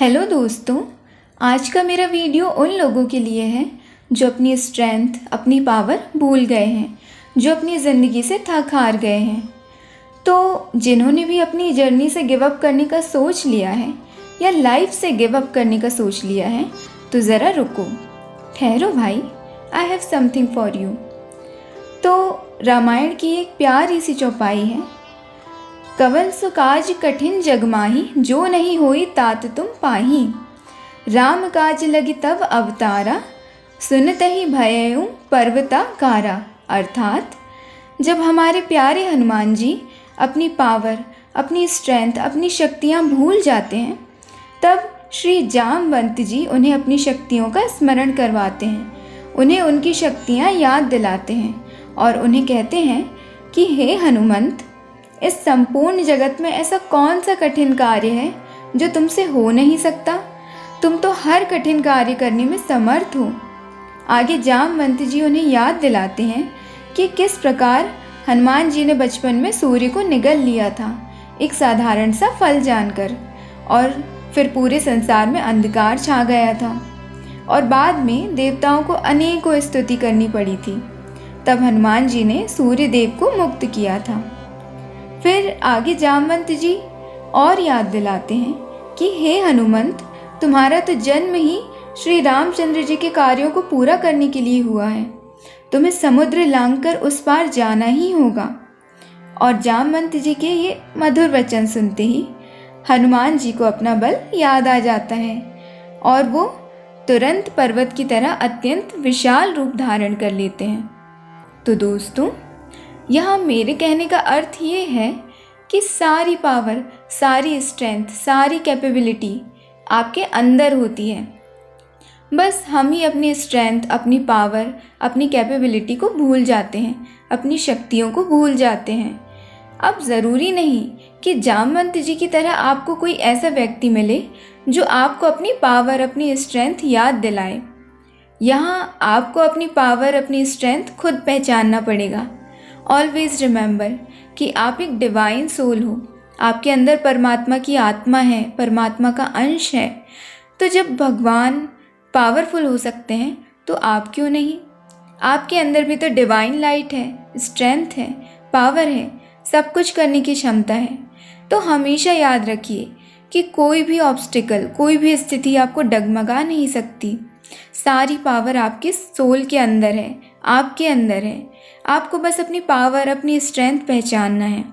Hello दोस्तों, आज का मेरा वीडियो उन लोगों के लिए है जो अपनी स्ट्रेंथ, अपनी पावर भूल गए हैं, जो अपनी ज़िंदगी से थक हार गए हैं। तो जिन्होंने भी अपनी जर्नी से गिव अप करने का सोच लिया है या लाइफ से गिव अप करने का सोच लिया है, तो ज़रा रुको, ठहरो भाई, I have something for you. तो रामायण की एक प्यारी सी चौपाई है, कवन सु काज कठिन जग माही, जो नहीं होई तात तुम पाही। राम काज लगी तब अवतारा, सुनत ही भयउ पर्वताकारा। अर्थात जब हमारे प्यारे हनुमान जी अपनी पावर, अपनी स्ट्रेंथ, अपनी शक्तियाँ भूल जाते हैं, तब श्री जामवंत जी उन्हें अपनी शक्तियों का स्मरण करवाते हैं, उन्हें उनकी शक्तियाँ याद दिलाते हैं और उन्हें कहते हैं कि हे हनुमंत, इस संपूर्ण जगत में ऐसा कौन सा कठिन कार्य है जो तुमसे हो नहीं सकता। तुम तो हर कठिन कार्य करने में समर्थ हो। आगे जामवंत जी उन्हें याद दिलाते हैं कि किस प्रकार हनुमान जी ने बचपन में सूर्य को निगल लिया था, एक साधारण सा फल जानकर, और फिर पूरे संसार में अंधकार छा गया था और बाद में देवताओं को अनेकों स्तुति करनी पड़ी थी। तब हनुमान जी ने सूर्य देव को मुक्त किया था। फिर आगे जामवंत जी और याद दिलाते हैं कि हे हनुमंत, तुम्हारा तो जन्म ही श्री रामचंद्र जी के कार्यों को पूरा करने के लिए हुआ है। तुम्हें समुद्र लांघकर उस पार जाना ही होगा। और जामवंत जी के ये मधुर वचन सुनते ही हनुमान जी को अपना बल याद आ जाता है और वो तुरंत पर्वत की तरह अत्यंत विशाल रूप धारण कर लेते हैं। तो दोस्तों, यहाँ मेरे कहने का अर्थ ये है कि सारी पावर, सारी स्ट्रेंथ, सारी कैपेबिलिटी आपके अंदर होती है। बस हम ही अपनी स्ट्रेंथ, अपनी पावर, अपनी कैपेबिलिटी को भूल जाते हैं, अपनी शक्तियों को भूल जाते हैं। अब ज़रूरी नहीं कि जामवंत जी की तरह आपको कोई ऐसा व्यक्ति मिले जो आपको अपनी पावर, अपनी स्ट्रेंथ याद दिलाए। यहाँ आपको अपनी पावर, अपनी स्ट्रेंथ खुद पहचानना पड़ेगा। ऑलवेज रिमेंबर कि आप एक डिवाइन सोल हो, आपके अंदर परमात्मा की आत्मा है, परमात्मा का अंश है। तो जब भगवान पावरफुल हो सकते हैं तो आप क्यों नहीं? आपके अंदर भी तो डिवाइन लाइट है, स्ट्रेंथ है, पावर है, सब कुछ करने की क्षमता है। तो हमेशा याद रखिए कि कोई भी ऑब्स्टिकल, कोई भी स्थिति आपको डगमगा नहीं सकती। सारी पावर आपके सोल के अंदर है, आपके अंदर है। आपको बस अपनी पावर, अपनी स्ट्रेंथ पहचानना है।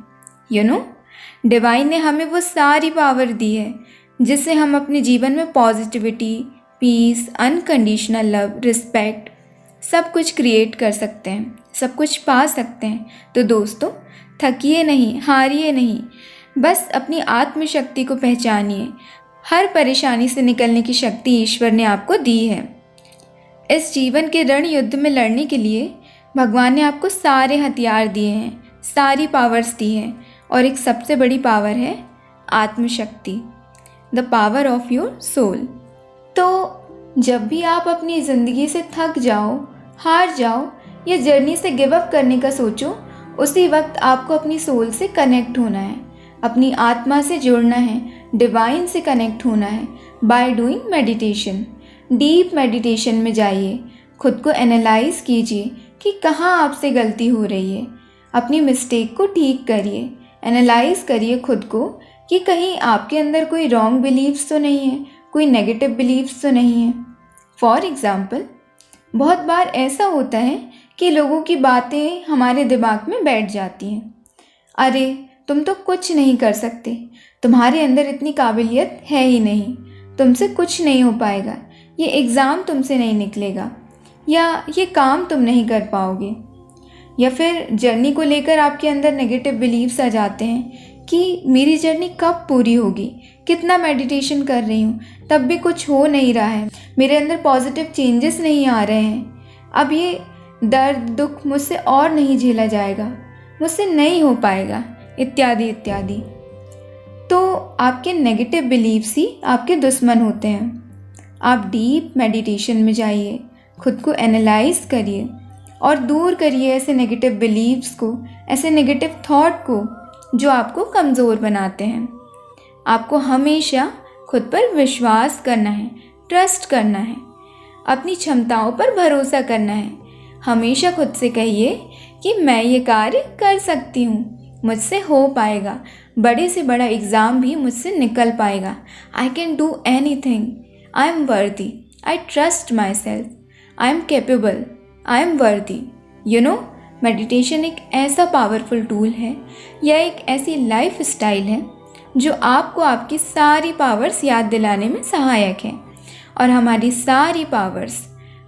डिवाइन ने हमें वो सारी पावर दी है जिससे हम अपने जीवन में positivity, peace, unconditional love, respect, सब कुछ क्रिएट कर सकते हैं, सब कुछ पा सकते हैं। तो दोस्तों, थकिए नहीं, हारिए नहीं, बस अपनी आत्मशक्ति को पहचानिए। हर परेशानी से निकलने की शक्ति ईश्वर ने आपको दी है। इस जीवन के रण युद्ध में लड़ने के लिए भगवान ने आपको सारे हथियार दिए हैं, सारी पावर्स दी हैं, और एक सबसे बड़ी पावर है आत्मशक्ति, the power of your soul. तो जब भी आप अपनी ज़िंदगी से थक जाओ, हार जाओ या जर्नी से गिव अप करने का सोचो, उसी वक्त आपको अपनी सोल से कनेक्ट होना है, अपनी आत्मा से जुड़ना है, डिवाइन से कनेक्ट होना है by doing meditation. Deep meditation में जाइए, खुद को एनालाइज कीजिए कि कहाँ आपसे गलती हो रही है, अपनी मिस्टेक को ठीक करिए, एनालाइज करिए खुद को कि कहीं आपके अंदर कोई रॉन्ग बिलीव्स तो नहीं है, कोई नेगेटिव बिलीव्स तो नहीं है। फॉर एग्ज़ाम्पल, बहुत बार ऐसा होता है कि लोगों की बातें हमारे दिमाग में बैठ जाती हैं। अरे, तुम तो कुछ नहीं कर सकते, तुम्हारे अंदर इतनी काबिलियत है ही नहीं, तुमसे कुछ नहीं हो पाएगा, ये एग्ज़ाम तुमसे नहीं निकलेगा, या ये काम तुम नहीं कर पाओगे। या फिर जर्नी को लेकर आपके अंदर नेगेटिव बिलीव्स आ जाते हैं कि मेरी जर्नी कब पूरी होगी, कितना मेडिटेशन कर रही हूँ तब भी कुछ हो नहीं रहा है, मेरे अंदर पॉजिटिव चेंजेस नहीं आ रहे हैं, अब ये दर्द, दुख मुझसे और नहीं झेला जाएगा, मुझसे नहीं हो पाएगा, इत्यादि इत्यादि। तो आपके नेगेटिव बिलीव्स ही आपके दुश्मन होते हैं। आप डीप मेडिटेशन में जाइए, खुद को एनालाइज करिए और दूर करिए ऐसे नेगेटिव बिलीव्स को, ऐसे नेगेटिव थॉट को जो आपको कमज़ोर बनाते हैं। आपको हमेशा खुद पर विश्वास करना है, ट्रस्ट करना है, अपनी क्षमताओं पर भरोसा करना है। हमेशा खुद से कहिए कि मैं ये कार्य कर सकती हूँ, मुझसे हो पाएगा, बड़े से बड़ा एग्ज़ाम भी मुझसे निकल पाएगा। I can do anything, I am वर्दी, I trust my self, I am capable, I am वर्दी। मेडिटेशन एक ऐसा पावरफुल टूल है, यह एक ऐसी लाइफ स्टाइल है जो आपको आपकी सारी पावर्स याद दिलाने में सहायक है। और हमारी सारी पावर्स,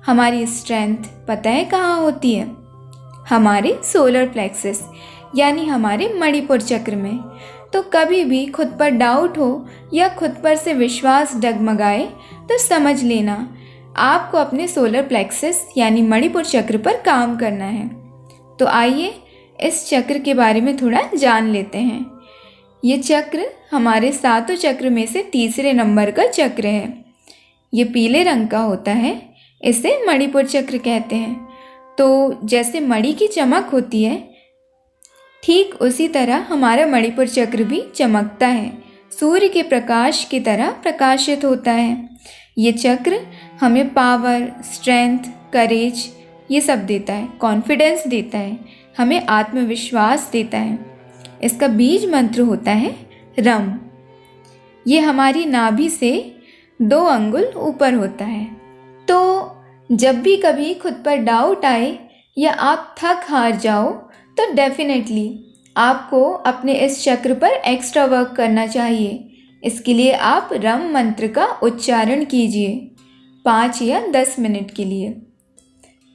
हमारी स्ट्रेंथ पता है कहाँ होती है? हमारे सोलर प्लेक्सस यानी हमारे मणिपुर चक्र में। तो कभी भी खुद पर डाउट हो या खुद पर से विश्वास डगमगाए तो समझ लेना आपको अपने सोलर प्लेक्सस यानी मणिपुर चक्र पर काम करना है। तो आइए इस चक्र के बारे में थोड़ा जान लेते हैं। ये चक्र हमारे 7 चक्र में से तीसरे नंबर का चक्र है। ये पीले रंग का होता है, इसे मणिपुर चक्र कहते हैं। तो जैसे मणि की चमक होती है, ठीक उसी तरह हमारा मणिपुर चक्र भी चमकता है, सूर्य के प्रकाश की तरह प्रकाशित होता है। ये चक्र हमें पावर, स्ट्रेंथ, करेज ये सब देता है, कॉन्फिडेंस देता है, हमें आत्मविश्वास देता है। इसका बीज मंत्र होता है रम। ये हमारी नाभि से 2 अंगुल ऊपर होता है। तो जब भी कभी खुद पर डाउट आए या आप थक हार जाओ तो डेफिनेटली आपको अपने इस चक्र पर एक्स्ट्रा वर्क करना चाहिए। इसके लिए आप रम मंत्र का उच्चारण कीजिए 5 या 10 मिनट के लिए।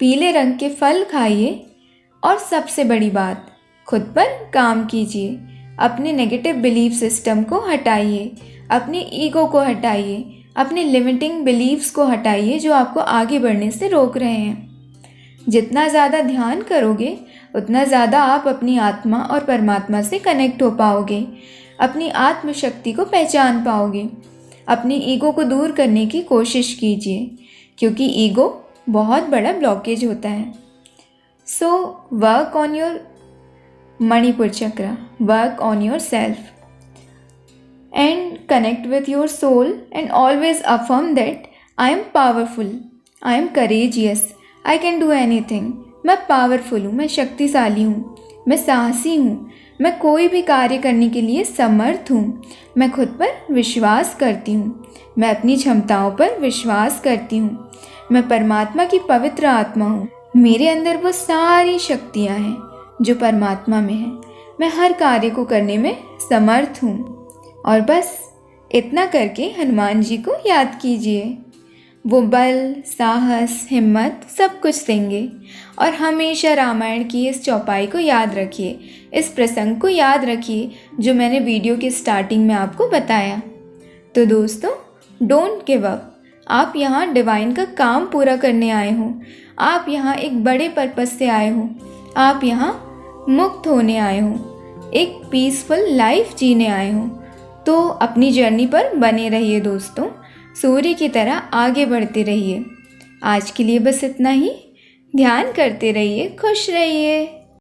पीले रंग के फल खाइए और सबसे बड़ी बात, खुद पर काम कीजिए। अपने नेगेटिव बिलीफ सिस्टम को हटाइए, अपने ईगो को हटाइए, अपने लिमिटिंग बिलीव्स को हटाइए जो आपको आगे बढ़ने से रोक रहे हैं। जितना ज़्यादा ध्यान करोगे उतना ज़्यादा आप अपनी आत्मा और परमात्मा से कनेक्ट हो पाओगे, अपनी आत्मशक्ति को पहचान पाओगे। अपनी ईगो को दूर करने की कोशिश कीजिए क्योंकि ईगो बहुत बड़ा ब्लॉकेज होता है। So work on your Manipur chakra, work on yourself and connect with your soul and always affirm that I am powerful, I am courageous, I can do anything। मैं पावरफुल हूँ, मैं शक्तिशाली हूँ, मैं साहसी हूँ, मैं कोई भी कार्य करने के लिए समर्थ हूँ, मैं खुद पर विश्वास करती हूँ, मैं अपनी क्षमताओं पर विश्वास करती हूँ, मैं परमात्मा की पवित्र आत्मा हूँ, मेरे अंदर वो सारी शक्तियाँ हैं जो परमात्मा में हैं, मैं हर कार्य को करने में समर्थ हूँ। और बस इतना करके हनुमान जी को याद कीजिए, वो बल, साहस, हिम्मत सब कुछ देंगे। और हमेशा रामायण की इस चौपाई को याद रखिए, इस प्रसंग को याद रखिए जो मैंने वीडियो के स्टार्टिंग में आपको बताया। तो दोस्तों, डोंट गिव अप। आप यहाँ डिवाइन का काम पूरा करने आए हो, आप यहाँ एक बड़े पर्पस से आए हो, आप यहाँ मुक्त होने आए हो, एक पीसफुल लाइफ जीने आए हो। तो अपनी जर्नी पर बने रहिए दोस्तों, सूर्य की तरह आगे बढ़ते रहिए। आज के लिए बस इतना ही। ध्यान करते रहिए, खुश रहिए।